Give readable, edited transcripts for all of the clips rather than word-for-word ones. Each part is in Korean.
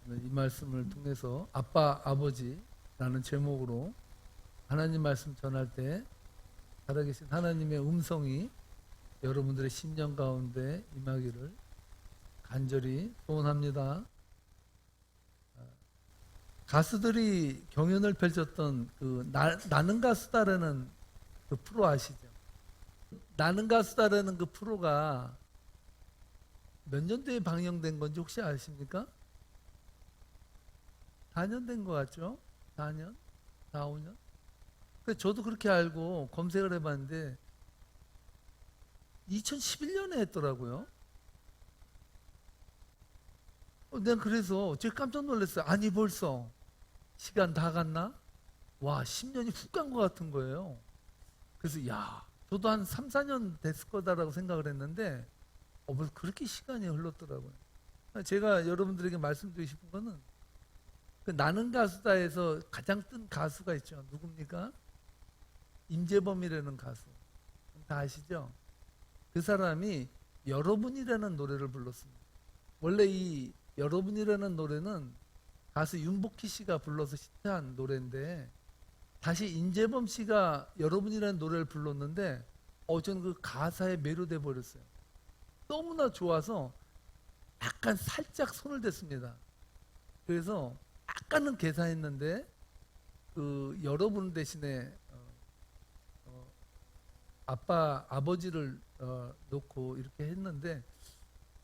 이 말씀을 통해서 아빠, 아버지라는 제목으로 하나님 말씀 전할 때 살아계신 하나님의 음성이 여러분들의 심령 가운데 임하기를 간절히 소원합니다. 가수들이 경연을 펼쳤던 그 나는 가수다라는 그 프로 아시죠? 나는 가수다라는 그 프로가 몇 년도에 방영된 건지 혹시 아십니까? 4년 된 것 같죠? 4년? 4, 5년? 저도 그렇게 알고 검색을 해봤는데 2011년에 했더라고요. 내가 그래서 제가 깜짝 놀랐어요. 아니 벌써 시간 다 갔나? 와, 10년이 훅 간 것 같은 거예요. 그래서 야, 저도 한 3, 4년 됐을 거다라고 생각을 했는데 벌써 그렇게 시간이 흘렀더라고요. 제가 여러분들에게 말씀드리고 싶은 거는 그 나는 가수다에서 가장 뜬 가수가 있죠. 누굽니까? 임재범이라는 가수. 다 아시죠? 그 사람이 여러분이라는 노래를 불렀습니다. 원래 이 여러분이라는 노래는 가수 윤복희 씨가 불러서 히트한 노래인데 다시 임재범 씨가 여러분이라는 노래를 불렀는데 저는 그 가사에 매료돼 버렸어요. 너무나 좋아서 약간 살짝 손을 댔습니다. 그래서 약간은 계산했는데 그 여러분 대신에 아빠, 아버지를 놓고 이렇게 했는데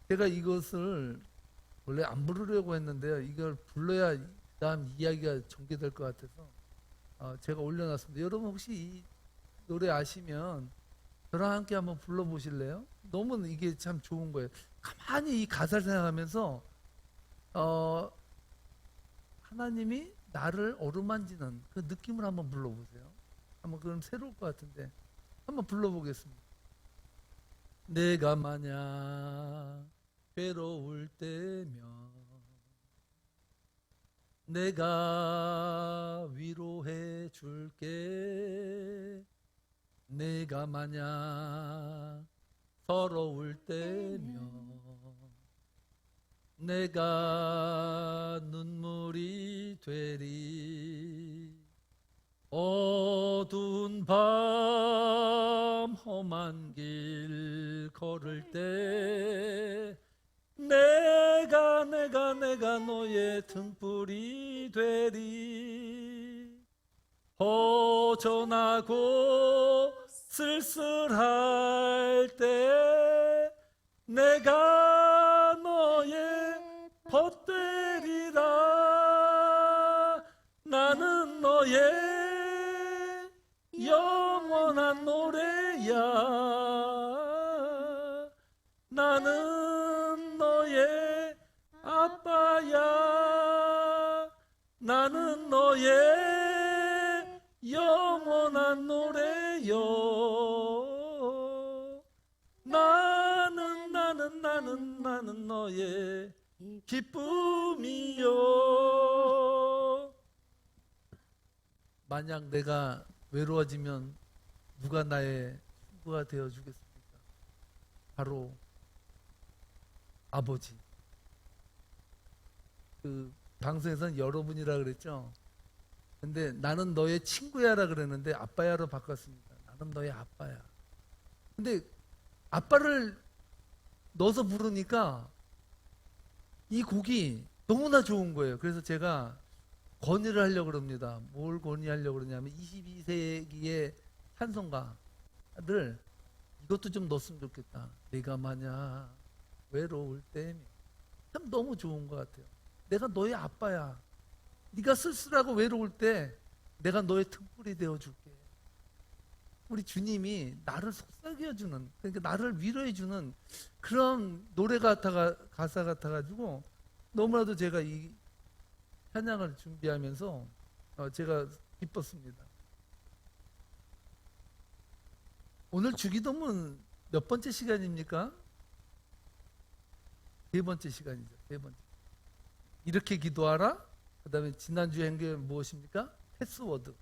제가 이것을 원래 안 부르려고 했는데요. 이걸 불러야 다음 이야기가 전개될 것 같아서 제가 올려놨습니다. 여러분 혹시 이 노래 아시면 저랑 함께 한번 불러보실래요? 너무 이게 참 좋은 거예요. 가만히 이 가사를 생각하면서 하나님이 나를 어루만지는 그 느낌을 한번 불러보세요. 한번 그럼 새로울 것 같은데 한번 불러보겠습니다. 내가 만약 괴로울 때면 내가 위로해 줄게. 내가 만약 서러울 때면 내가 눈물이 되리. 어두운 밤 험한 길 걸을 때 내가 너의 등불이 되리. 허전하고 쓸쓸할 때 내가 너의 벗되리라. 나는 너의 영원한 노래야. 나는 너의 아빠야. 나는 너의 영원한 노래요. 나는 너의 기쁨이요. 만약 내가 외로워지면 누가 나의 친구가 되어 주겠습니까? 바로 아버지. 그 방송에서는 여러분이라 그랬죠. 근데 나는 너의 친구야라 그랬는데 아빠야로 바꿨습니다. 나는 너의 아빠야. 근데 아빠를 넣어서 부르니까 이 곡이 너무나 좋은 거예요. 그래서 제가 건의를 하려고 그럽니다. 뭘 건의하려고 그러냐면 22세기의 찬송가를 이것도 좀 넣었으면 좋겠다. 내가 만약 외로울 때면. 참 너무 좋은 것 같아요. 내가 너의 아빠야. 네가 쓸쓸하고 외로울 때 내가 너의 등불이 되어줄게. 우리 주님이 나를 속삭여주는, 그러니까 나를 위로해주는 그런 노래 가사 같아가지고 너무나도 제가 이 찬양을 준비하면서 제가 기뻤습니다. 오늘 주기도문 몇 번째 시간입니까? 3번째 시간이죠. 3번째. 이렇게 기도하라. 그 다음에 지난주에 한 게 무엇입니까? 패스워드.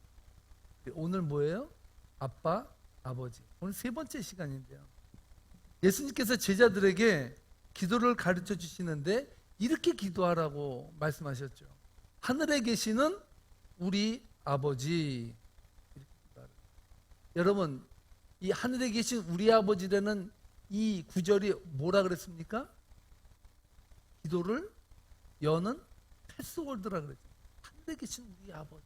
오늘 뭐예요? 아빠, 아버지. 오늘 3번째 시간인데요. 예수님께서 제자들에게 기도를 가르쳐 주시는데 이렇게 기도하라고 말씀하셨죠. 하늘에 계시는 우리 아버지. 이렇게 기도하라. 여러분, 이 하늘에 계신 우리 아버지라는 이 구절이 뭐라 그랬습니까? 기도를 여는 패스워드라 그랬죠. 하늘에 계신 우리 아버지.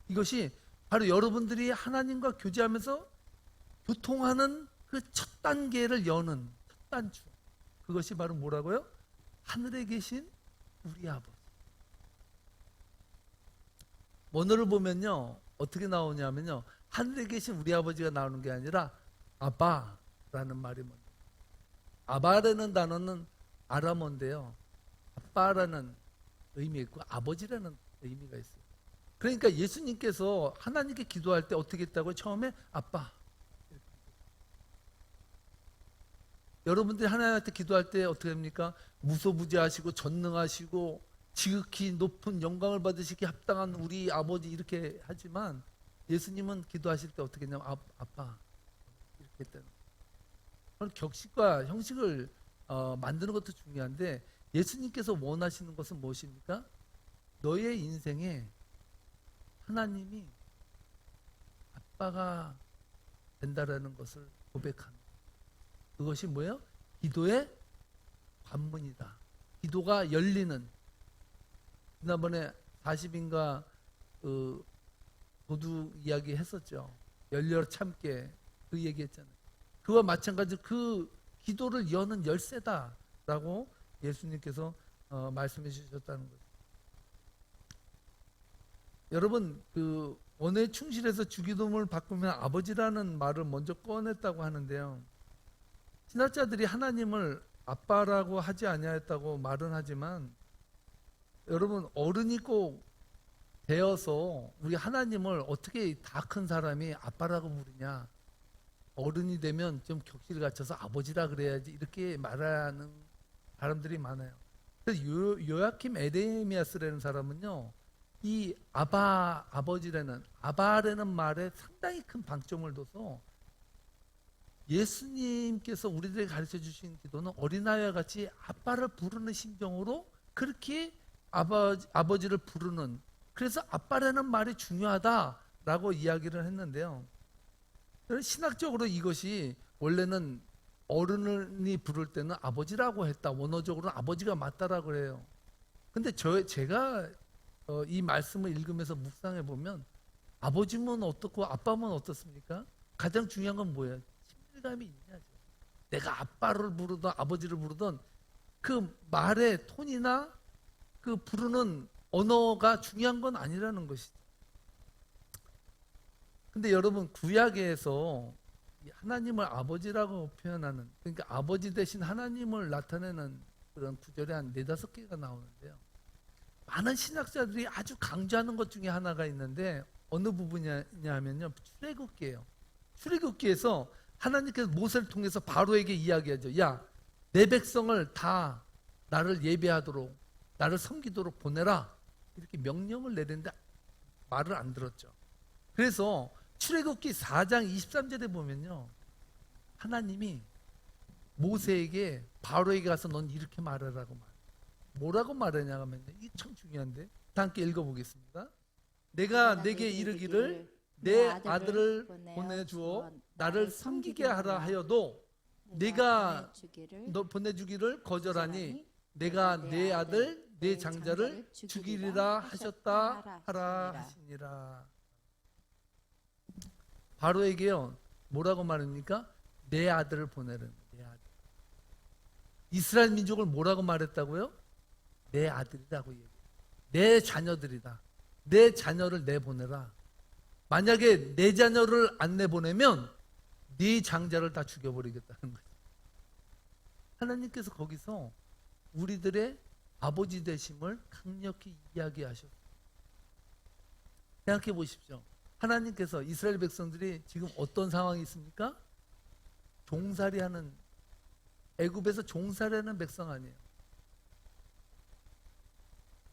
이것이 바로 여러분들이 하나님과 교제하면서 교통하는 그 첫 단계를 여는 첫 단추. 그것이 바로 뭐라고요? 하늘에 계신 우리 아버지. 원어를 보면요, 어떻게 나오냐면요, 하늘에 계신 우리 아버지가 나오는 게 아니라 아바라는 말이 먼저. 아바라는 단어는 아람어인데요, 아빠라는 의미가 있고 아버지라는 의미가 있어요. 그러니까 예수님께서 하나님께 기도할 때 어떻게 했다고요? 처음에 아빠. 여러분들이 하나님한테 기도할 때 어떻게 합니까? 무소부지하시고 전능하시고 지극히 높은 영광을 받으시기에 합당한 우리 아버지 이렇게 하지만, 예수님은 기도하실 때 어떻게 했냐면 아빠 이렇게 했다는 거예요. 격식과 형식을 만드는 것도 중요한데, 예수님께서 원하시는 것은 무엇입니까? 너의 인생에 하나님이 아빠가 된다라는 것을 고백하는, 그것이 뭐예요? 기도의 관문이다. 기도가 열리는. 지난번에 40인가 도둑 이야기 했었죠. 열려 참게, 그 얘기했잖아요. 그와 마찬가지로 그 기도를 여는 열쇠다라고 예수님께서 말씀해 주셨다는 거죠. 여러분, 그 원에 충실해서 주기도문을 바꾸면 아버지라는 말을 먼저 꺼냈다고 하는데요, 신학자들이 하나님을 아빠라고 하지 아니하였다고 말은 하지만, 여러분, 어른이 꼭 되어서 우리 하나님을 어떻게 다 큰 사람이 아빠라고 부르냐, 어른이 되면 좀 격식을 갖춰서 아버지라 그래야지 이렇게 말하는 사람들이 많아요. 그래서 요아킴 에레미야스라는 사람은요, 이 아버지라는 아바라는 말에 상당히 큰 방점을 둬서 예수님께서 우리들에게 가르쳐 주신 기도는 어린아이와 같이 아빠를 부르는 심정으로 그렇게 아버지를 부르는, 그래서 아빠라는 말이 중요하다라고 이야기를 했는데요, 신학적으로 이것이 원래는 어른이 부를 때는 아버지라고 했다, 원어적으로는 아버지가 맞다라고 그래요. 근데 제가 이 말씀을 읽으면서 묵상해 보면 아버지면 어떻고 아빠면 어떻습니까? 가장 중요한 건 뭐예요? 친밀감이 있냐죠. 내가 아빠를 부르든 아버지를 부르든 그 말의 톤이나 그 부르는 언어가 중요한 건 아니라는 것이죠. 근데 여러분, 구약에서 하나님을 아버지라고 표현하는, 그러니까 아버지 대신 하나님을 나타내는 그런 구절이 한 4-5개가 나오는데요, 많은 신학자들이 아주 강조하는 것 중에 하나가 있는데 어느 부분이냐면요, 출애굽기예요. 출애굽기에서 하나님께서 모세를 통해서 바로에게 이야기하죠. 야, 내 백성을 다 나를 예배하도록, 나를 섬기도록 보내라, 이렇게 명령을 내리는데 말을 안 들었죠. 그래서 출애굽기 4장 23절에 보면요, 하나님이 모세에게 바로에게 가서 넌 이렇게 말하라고 말. 뭐라고 말하냐 하면요, 이게 참 중요한데, 다 함께 읽어보겠습니다. 내가 내게 이르기를 내 아들을 보내주어 나를 섬기게 하라 하여도 네가 너 보내주기를 거절하니 내가 내 아들 내 장자를 죽이리라 하셨다 하라 하시니라. 바로에게요, 뭐라고 말합니까? 내 아들을 보내는, 내 아들. 이스라엘 민족을 뭐라고 말했다고요? 내 아들이라고 얘기해요. 내 자녀들이다. 내 자녀를 내보내라. 만약에 내 자녀를 안 내보내면 네 장자를 다 죽여버리겠다는 거죠. 하나님께서 거기서 우리들의 아버지 되심을 강력히 이야기하셨어요. 생각해 보십시오. 하나님께서 이스라엘 백성들이 지금 어떤 상황이 있습니까? 종살이하는, 애굽에서 종살이하는 백성 아니에요.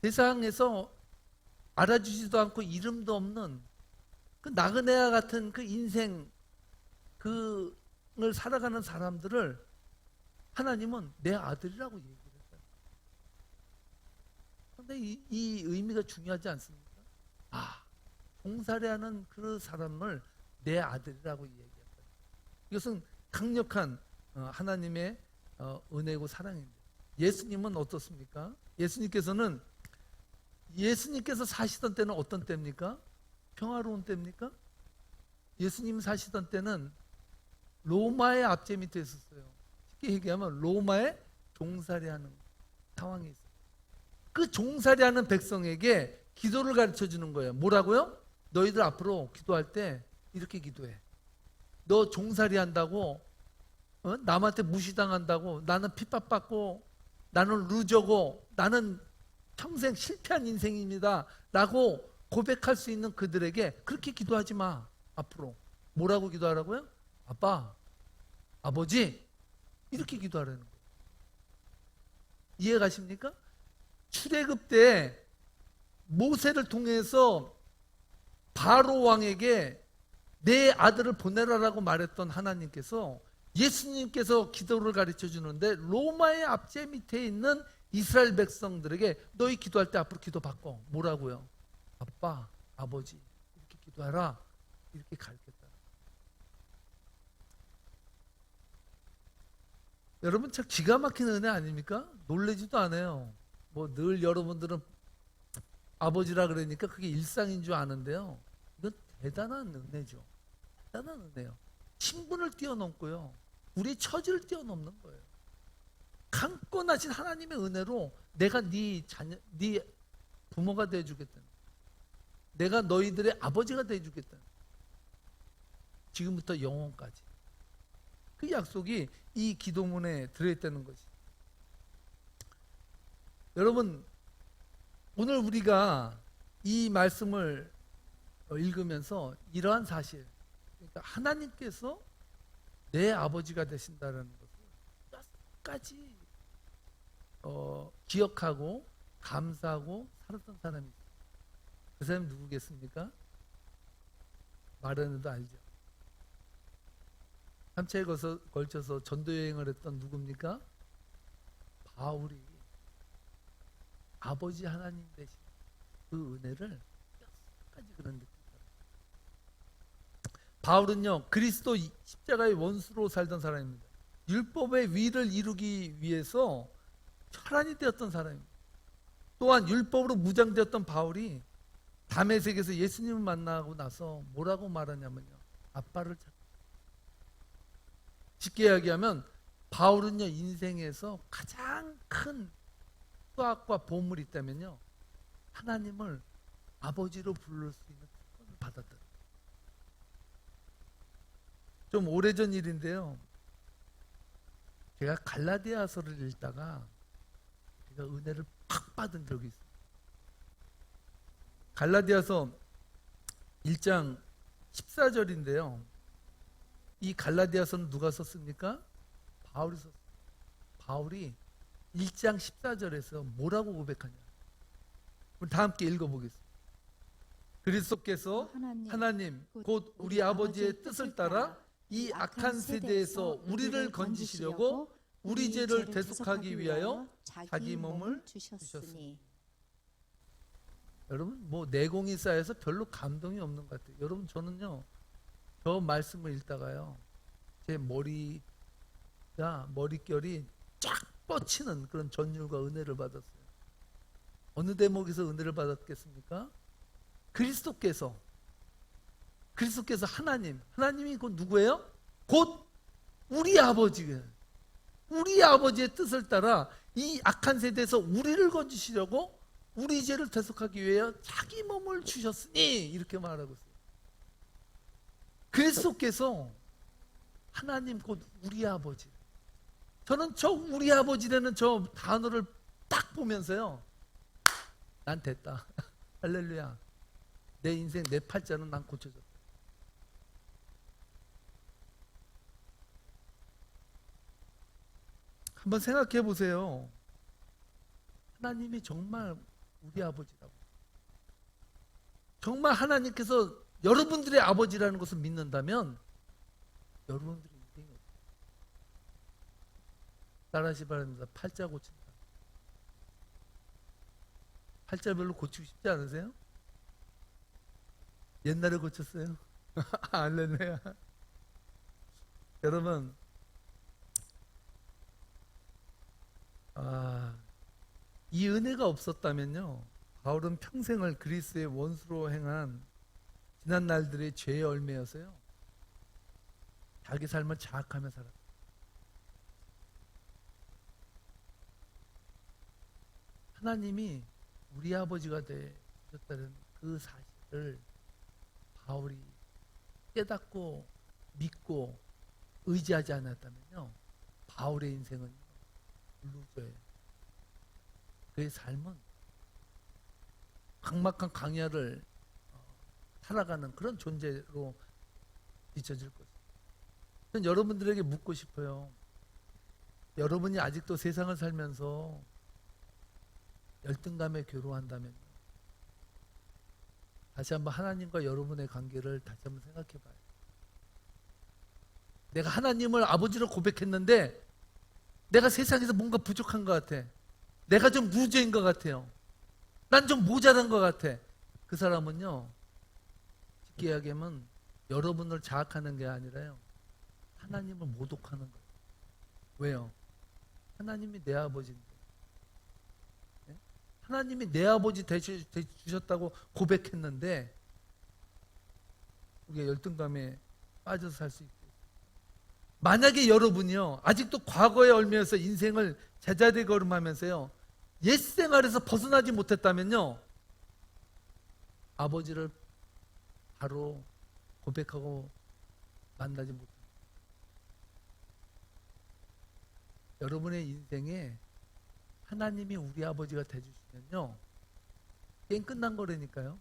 세상에서 알아주지도 않고 이름도 없는 그 나그네와 같은 그 인생 그을 살아가는 사람들을 하나님은 내 아들이라고 얘기를 했어요. 상당히 이 의미가 중요하지 않습니까? 아, 종살이하는 그 사람을 내 아들이라고 이야기한다. 이것은 강력한 하나님의 은혜고 사랑입니다. 예수님은 어떻습니까? 예수님께서 사시던 때는 어떤 때입니까? 평화로운 때입니까? 예수님 사시던 때는 로마의 압제 밑에 있었어요. 쉽게 얘기하면 로마의 종살이하는 상황이 있어요. 그 종살이하는 백성에게 기도를 가르쳐 주는 거예요. 뭐라고요? 너희들 앞으로 기도할 때 이렇게 기도해. 너 종살이한다고 남한테 무시당한다고 나는 핍박받고 나는 루저고 나는 평생 실패한 인생입니다 라고 고백할 수 있는 그들에게 그렇게 기도하지 마. 앞으로 뭐라고 기도하라고요? 아빠, 아버지 이렇게 기도하라는 거예요. 이해 가십니까? 출애굽 때 모세를 통해서 바로 왕에게 내 아들을 보내라라고 말했던 하나님께서 예수님께서 기도를 가르쳐 주는데 로마의 압제 밑에 있는 이스라엘 백성들에게 너희 기도할 때 앞으로 기도 바꿔. 뭐라고요? 아빠, 아버지 이렇게 기도하라. 이렇게 가르쳤다. 여러분 참 기가 막힌 은혜 아닙니까? 놀라지도 않아요. 뭐 늘 여러분들은 아버지라 그러니까 그게 일상인 줄 아는데요. 이건 대단한 은혜죠. 대단한 은혜요. 신분을 뛰어넘고요. 우리 처지를 뛰어넘는 거예요. 강권하신 하나님의 은혜로 내가 네 자녀, 네 부모가 되어주겠다. 내가 너희들의 아버지가 되어주겠다. 지금부터 영원까지. 그 약속이 이 기도문에 들어있다는 것이. 여러분, 오늘 우리가 이 말씀을 읽으면서 이러한 사실, 그러니까 하나님께서 내 아버지가 되신다는 것을 끝까지 기억하고 감사하고 살았던 사람이 있어요. 그 사람이 누구겠습니까? 마르는도 알죠. 3차에 걸쳐서 전도여행을 했던 누굽니까? 바울이 아버지 하나님 되신 그 은혜를 끝까지 그런 느낌. 바울은요 그리스도 십자가의 원수로 살던 사람입니다. 율법의 위를 이루기 위해서 혈안이 되었던 사람입니다. 또한 율법으로 무장되었던 바울이 다메섹에서 예수님을 만나고 나서 뭐라고 말하냐면요, 아빠를 찾고. 쉽게 이야기하면 바울은요 인생에서 가장 큰 수학과 보물이 있다면요 하나님을 아버지로 부를 수 있는 특권을 받았다. 좀 오래전 일인데요, 제가 갈라디아서를 읽다가 제가 은혜를 팍 받은 적이 있어요. 갈라디아서 1장 14절인데요 이 갈라디아서는 누가 썼습니까? 바울이 썼어요. 바울이 1장 14절에서 뭐라고 고백하냐, 우리 다 함께 읽어보겠습니다. 그리스도께서 하나님 곧 우리 아버지의 뜻을 따라 이 악한 세대에서 우리를 건지시려고 우리 죄를 대속하기 위하여 자기 몸을 주셨으니. 여러분 뭐 내공이 쌓여서 별로 감동이 없는 것 같아요. 여러분 저는요 저 말씀을 읽다가요 제 머릿결이 쫙 뻗치는 그런 전율과 은혜를 받았어요. 어느 대목에서 은혜를 받았겠습니까? 그리스도께서 하나님이 곧 누구예요? 곧 우리 아버지예요. 우리 아버지의 뜻을 따라 이 악한 세대에서 우리를 건지시려고 우리 죄를 대속하기 위해 자기 몸을 주셨으니 이렇게 말하고 있어요. 그리스도께서 하나님 곧 우리 아버지. 저는 저 우리 아버지라는 저 단어를 딱 보면서요 난 됐다. 할렐루야. 내 인생 내 팔자는 난 고쳐졌다. 한번 생각해 보세요. 하나님이 정말 우리 아버지라고. 정말 하나님께서 여러분들의 아버지라는 것을 믿는다면 여러분들의 인생이 어때요? 따라하시 바랍니다. 팔자 고친다. 팔자 별로 고치고 싶지 않으세요? 옛날에 고쳤어요? 할렐루야. 여러분, 이 은혜가 없었다면요, 바울은 평생을 그리스의 원수로 행한 지난 날들의 죄의 열매여서요, 자기 삶을 자학하며 살았어요. 하나님이 우리 아버지가 되셨다는 그 사실을 바울이 깨닫고 믿고 의지하지 않았다면요, 바울의 인생은 루저예요. 그의 삶은 막막한 광야를 살아가는 그런 존재로 비춰질 것입니다. 저는 여러분들에게 묻고 싶어요. 여러분이 아직도 세상을 살면서 열등감에 괴로워한다면 다시 한번 하나님과 여러분의 관계를 다시 한번 생각해 봐요. 내가 하나님을 아버지로 고백했는데 내가 세상에서 뭔가 부족한 것 같아. 내가 좀 루저인 것 같아요. 난 좀 모자란 것 같아. 그 사람은요, 쉽게 이야기하면 여러분을 자학하는 게 아니라요, 하나님을 모독하는 거예요. 왜요? 하나님이 내 아버지인데, 네? 하나님이 내 아버지 되주셨다고 고백했는데 우리가 열등감에 빠져서 살 수 있게. 만약에 여러분이요, 아직도 과거에 얽매여서 인생을 제자리 걸음하면서요, 옛 생활에서 벗어나지 못했다면요, 아버지를 바로 고백하고 만나지 못합니다. 여러분의 인생에 하나님이 우리 아버지가 되주시면요, 게임 끝난 거라니까요.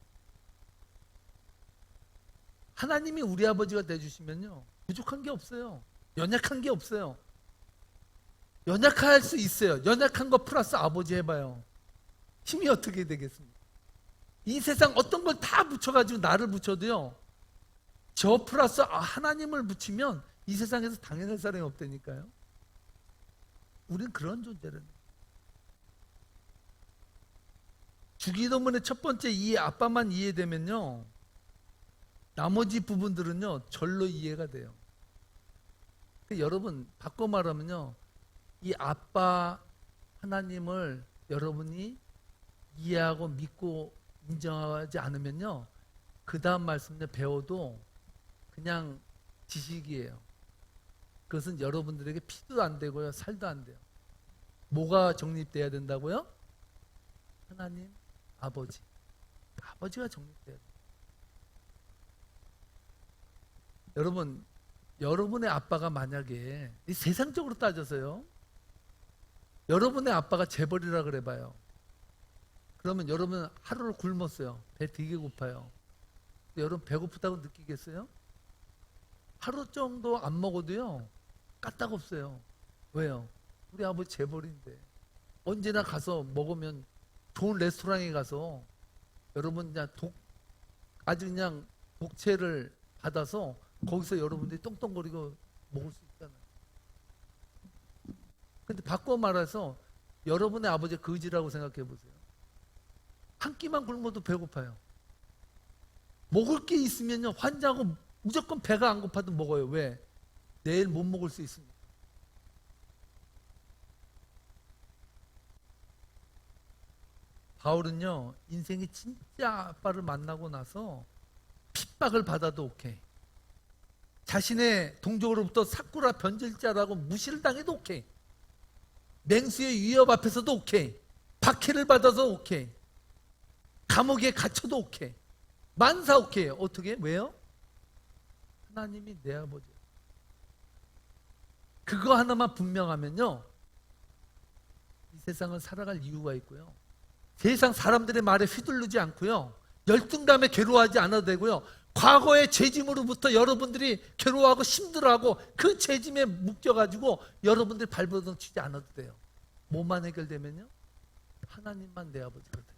하나님이 우리 아버지가 되주시면요, 부족한 게 없어요. 연약한 게 없어요. 연약할 수 있어요. 연약한 거 플러스 아버지 해봐요. 힘이 어떻게 되겠습니까? 이 세상 어떤 걸 다 붙여가지고 나를 붙여도요, 저 플러스 하나님을 붙이면 이 세상에서 당연할 사람이 없다니까요. 우린 그런 존재라는. 주기도문의 첫 번째 이해, 아빠만 이해되면요, 나머지 부분들은요 절로 이해가 돼요. 여러분, 바꿔 말하면요, 이 아빠 하나님을 여러분이 이해하고 믿고 인정하지 않으면요, 그 다음 말씀을 배워도 그냥 지식이에요. 그것은 여러분들에게 피도 안 되고요, 살도 안 돼요. 뭐가 정립돼야 된다고요? 하나님, 아버지가 정립돼야 돼요. 여러분, 여러분의 아빠가 만약에 이 세상적으로 따져서요, 여러분의 아빠가 재벌이라 그래봐요. 그러면 여러분 하루를 굶었어요. 배 되게 고파요. 여러분 배고프다고 느끼겠어요? 하루 정도 안 먹어도요, 까딱없어요. 왜요? 우리 아버지 재벌인데. 언제나 가서 먹으면 좋은 레스토랑에 가서 여러분 그냥 아주 그냥 독채를 받아서 거기서 여러분들이 똥똥거리고 먹을 수 있잖아요. 근데 바꿔 말해서 여러분의 아버지가 거지라고 생각해 보세요. 한 끼만 굶어도 배고파요. 먹을 게 있으면요, 환장하고 무조건 배가 안 고파도 먹어요. 왜? 내일 못 먹을 수 있습니다. 바울은요, 인생이 진짜 아빠를 만나고 나서 핍박을 받아도 오케이. 자신의 동족으로부터 사꾸라 변질자라고 무시를 당해도 오케이. 맹수의 위협 앞에서도 오케이. 박해를 받아서 오케이. 감옥에 갇혀도 오케이. 만사 오케이. 어떻게? 왜요? 하나님이 내 아버지예요. 그거 하나만 분명하면요, 이 세상을 살아갈 이유가 있고요, 세상 사람들의 말에 휘둘르지 않고요, 열등감에 괴로워하지 않아도 되고요, 과거의 죄짐으로부터 여러분들이 괴로워하고 힘들어하고 그 죄짐에 묶여가지고 여러분들이 발버둥 치지 않아도 돼요. 뭐만 해결되면요, 하나님만 내 아버지가 돼요.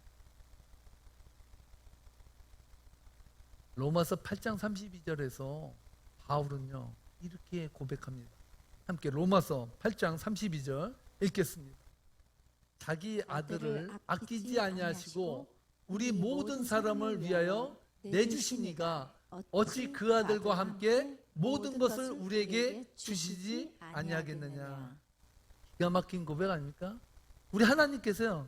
로마서 8장 32절에서 바울은요 이렇게 고백합니다. 함께 로마서 8장 32절 읽겠습니다. 자기 아들을 아끼지 아니하시고 우리 모든 사람을 위하여 내주시니가 어찌 그 아들과 함께 모든 것을 우리에게 주시지 아니하겠느냐. 기가 막힌 고백 아닙니까? 우리 하나님께서요,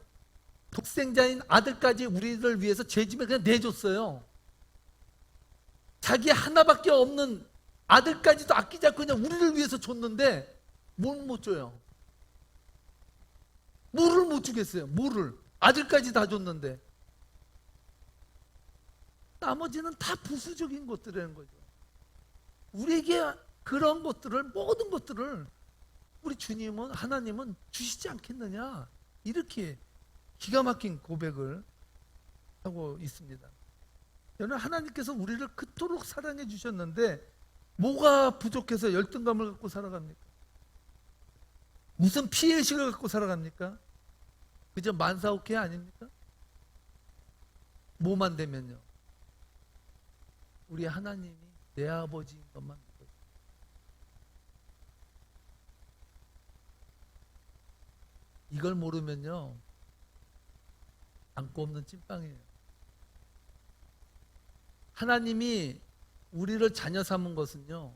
독생자인 아들까지 우리를 위해서 죄짐에 그냥 내줬어요. 자기 하나밖에 없는 아들까지도 아끼지 않고 그냥 우리를 위해서 줬는데 뭘 못 줘요? 뭐를 못 주겠어요? 뭐를? 아들까지 다 줬는데 나머지는 다 부수적인 것들이라는 거죠. 우리에게 그런 것들을, 모든 것들을 우리 주님은, 하나님은 주시지 않겠느냐, 이렇게 기가 막힌 고백을 하고 있습니다. 여러분, 하나님께서 우리를 그토록 사랑해 주셨는데 뭐가 부족해서 열등감을 갖고 살아갑니까? 무슨 피해의식을 갖고 살아갑니까? 그저 만사오케 아닙니까? 뭐만 되면요, 우리 하나님이 내 아버지인 것만 믿어요. 이걸 모르면요, 안고 없는 찐빵이에요. 하나님이 우리를 자녀 삼은 것은요,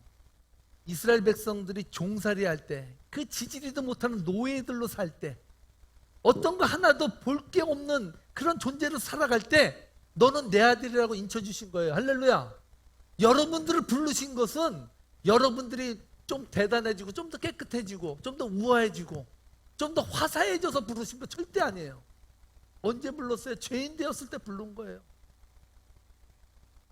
이스라엘 백성들이 종살이 할 때, 그 지지리도 못하는 노예들로 살 때, 어떤 거 하나도 볼 게 없는 그런 존재로 살아갈 때 너는 내 아들이라고 인쳐주신 거예요. 할렐루야. 여러분들을 부르신 것은 여러분들이 좀 대단해지고 좀 더 깨끗해지고 좀 더 우아해지고 좀 더 화사해져서 부르신 거 절대 아니에요. 언제 불렀어요? 죄인 되었을 때 부른 거예요.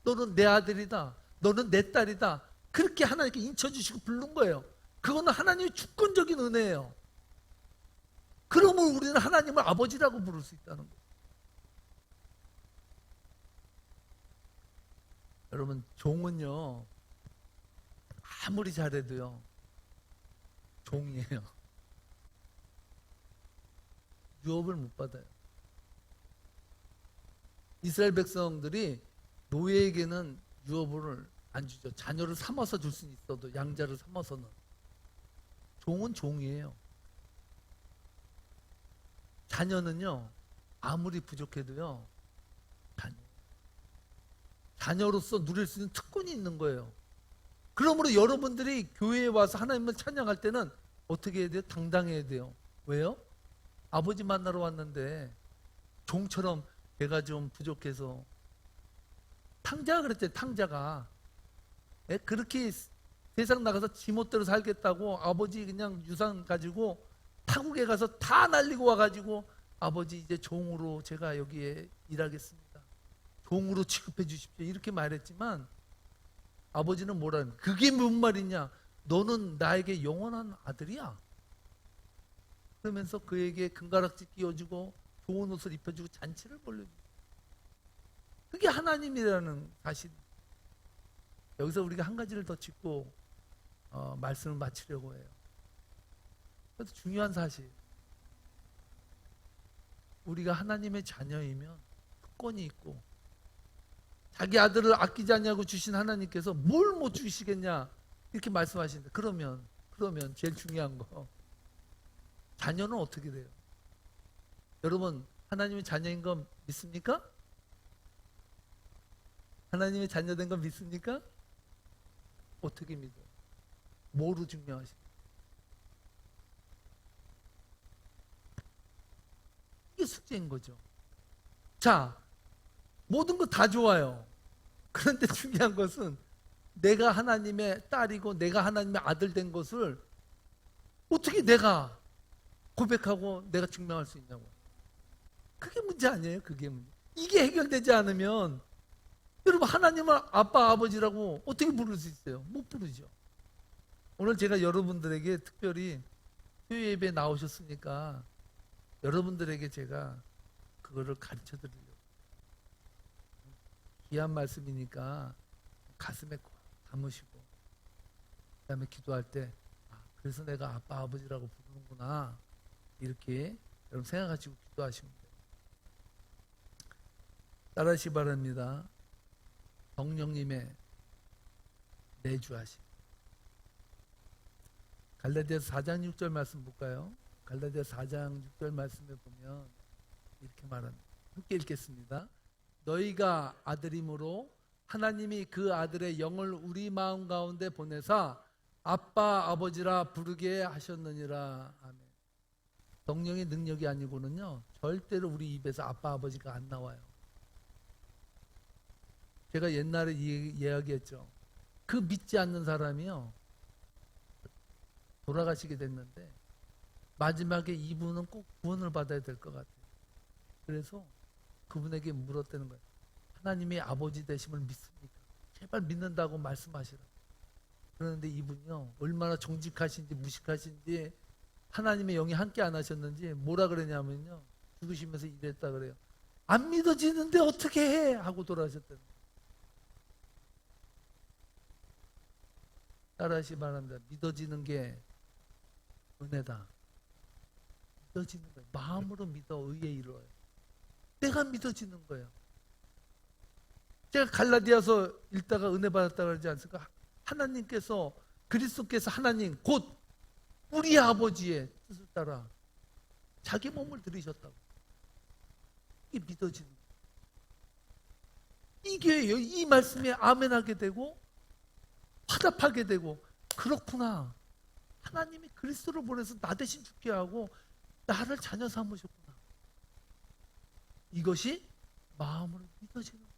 너는 내 아들이다, 너는 내 딸이다, 그렇게 하나님께 인쳐주시고 부른 거예요. 그거는 하나님의 주권적인 은혜예요. 그러면 우리는 하나님을 아버지라고 부를 수 있다는 거예요. 여러분, 종은요, 아무리 잘해도요, 종이에요. 유업을 못 받아요. 이스라엘 백성들이 노예에게는 유업을 안 주죠. 자녀를 삼아서 줄 수는 있어도, 양자를 삼아서는. 종은 종이에요. 자녀는요, 아무리 부족해도요, 자녀로서 누릴 수 있는 특권이 있는 거예요. 그러므로 여러분들이 교회에 와서 하나님을 찬양할 때는 어떻게 해야 돼요? 당당해야 돼요. 왜요? 아버지 만나러 왔는데 종처럼 배가 좀 부족해서, 탕자가 그랬대요. 탕자가 그렇게 세상 나가서 지멋대로 살겠다고 아버지 그냥 유산 가지고 타국에 가서 다 날리고 와가지고, 아버지 이제 종으로 제가 여기에 일하겠습니다, 종으로 취급해 주십시오, 이렇게 말했지만 아버지는 뭐라는, 그게 뭔 말이냐, 너는 나에게 영원한 아들이야, 그러면서 그에게 금가락지 끼워주고 좋은 옷을 입혀주고 잔치를 벌려주고, 그게 하나님이라는 사실. 여기서 우리가 한 가지를 더 짚고 말씀을 마치려고 해요. 그래서 중요한 사실, 우리가 하나님의 자녀이면 특권이 있고, 자기 아들을 아끼지 않냐고 주신 하나님께서 뭘 못 주시겠냐 이렇게 말씀하시는데, 그러면 제일 중요한 거, 자녀는 어떻게 돼요? 여러분, 하나님의 자녀인 건 믿습니까? 하나님의 자녀된 건 믿습니까? 어떻게 믿어요? 뭐로 증명하십니까? 이게 숙제인 거죠. 자, 모든 거 다 좋아요. 그런데 중요한 것은 내가 하나님의 딸이고 내가 하나님의 아들 된 것을 어떻게 내가 고백하고 내가 증명할 수 있냐고. 그게 문제 아니에요. 그게 문제. 이게 해결되지 않으면 여러분, 하나님을 아빠 아버지라고 어떻게 부를 수 있어요? 못 부르죠. 오늘 제가 여러분들에게 특별히 수요 예배에 나오셨으니까 여러분들에게 제가 그거를 가르쳐 드리려고. 귀한 말씀이니까 가슴에 꼭 담으시고, 그 다음에 기도할 때, 그래서 내가 아빠 아버지라고 부르는구나, 이렇게 여러분 생각하시고 기도하시면 돼요. 따라하시기 바랍니다. 성령님의 내주하심. 갈라디아서 4장 6절 말씀 볼까요? 갈라디아 4장 6절 말씀에 보면 이렇게 말합니다. 함께 읽겠습니다. 너희가 아들임으로 하나님이 그 아들의 영을 우리 마음 가운데 보내사 아빠 아버지라 부르게 하셨느니라. 아멘. 성령의 능력이 아니고는요 절대로 우리 입에서 아빠 아버지가 안 나와요. 제가 옛날에 이야기했죠. 그 믿지 않는 사람이요 돌아가시게 됐는데 마지막에 이분은 꼭 구원을 받아야 될 것 같아요. 그래서 그분에게 물었다는 거예요. 하나님의 아버지 되심을 믿습니까? 제발 믿는다고 말씀하시라. 그런데 이분이요 얼마나 정직하신지 무식하신지 하나님의 영이 함께 안 하셨는지 뭐라 그러냐면요 죽으시면서 이랬다 그래요. 안 믿어지는데 어떻게 해? 하고 돌아가셨다는 거예요. 따라하시 바랍니다. 믿어지는 게 은혜다. 믿어지는 거예요. 마음으로 믿어 의에 이루어요. 내가 믿어지는 거예요. 제가 갈라디아서 읽다가 은혜 받았다 그러지 않습니까? 하나님께서 그리스도께서 하나님 곧 우리 아버지의 뜻을 따라 자기 몸을 들이셨다고. 이게 믿어지는 거예요. 이게 이 말씀에 아멘하게 되고 화답하게 되고 그렇구나. 하나님이 그리스도를 보내서 나 대신 죽게 하고 나를 자녀 삼으셨구나. 이것이 마음으로 믿어지는 거예요.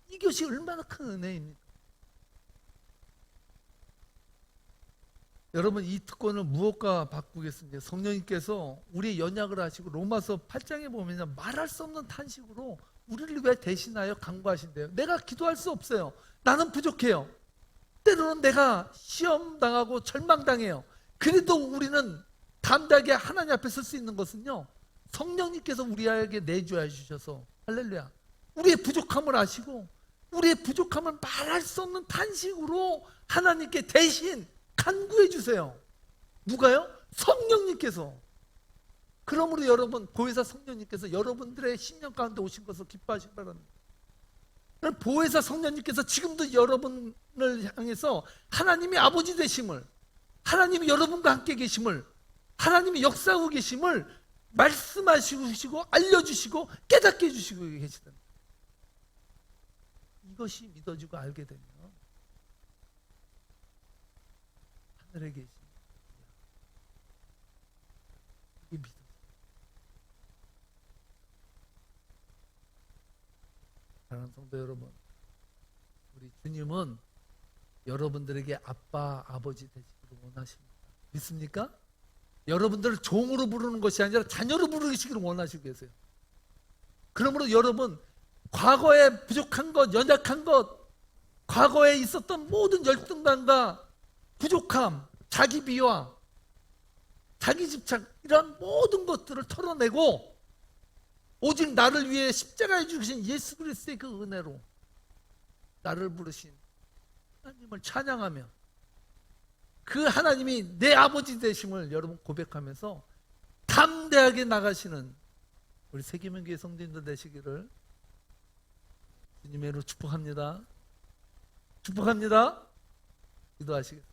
이것이 얼마나 큰 은혜입니까? 여러분 이 특권을 무엇과 바꾸겠습니까? 성령님께서 우리의 연약을 하시고 로마서 8장에 보면 말할 수 없는 탄식으로 우리를 왜 대신하여 간구하신대요. 내가 기도할 수 없어요. 나는 부족해요. 때로는 내가 시험당하고 절망당해요. 그래도 우리는 담대하게 하나님 앞에 설 수 있는 것은요 성령님께서 우리에게 내주해 주셔서 할렐루야 우리의 부족함을 아시고 우리의 부족함을 말할 수 없는 탄식으로 하나님께 대신 간구해 주세요. 누가요? 성령님께서. 그러므로 여러분 보혜사 성령님께서 여러분들의 심령 가운데 오신 것을 기뻐하시기 바랍니다. 보혜사 성령님께서 지금도 여러분을 향해서 하나님이 아버지 되심을 하나님이 여러분과 함께 계심을 하나님이 역사하고 계심을 말씀하시고 알려주시고 깨닫게 해주시고 계시다. 이것이 믿어지고 알게 되면 하늘에 계신 이 믿음. 사랑하는 성도 여러분, 우리 주님은 여러분들에게 아빠, 아버지 되시기를 원하십니다. 믿습니까? 여러분들을 종으로 부르는 것이 아니라 자녀로 부르시기를 원하시고 계세요. 그러므로 여러분 과거에 부족한 것, 연약한 것, 과거에 있었던 모든 열등감과 부족함, 자기 비하, 자기 집착 이런 모든 것들을 털어내고 오직 나를 위해 십자가에 죽으신 예수 그리스도의 그 은혜로 나를 부르신 하나님을 찬양하며 그 하나님이 내 아버지 되심을 여러분 고백하면서 담대하게 나가시는 우리 세계명교회 성도님들 되시기를 주님의 이름으로 축복합니다. 축복합니다. 기도하시겠습니다.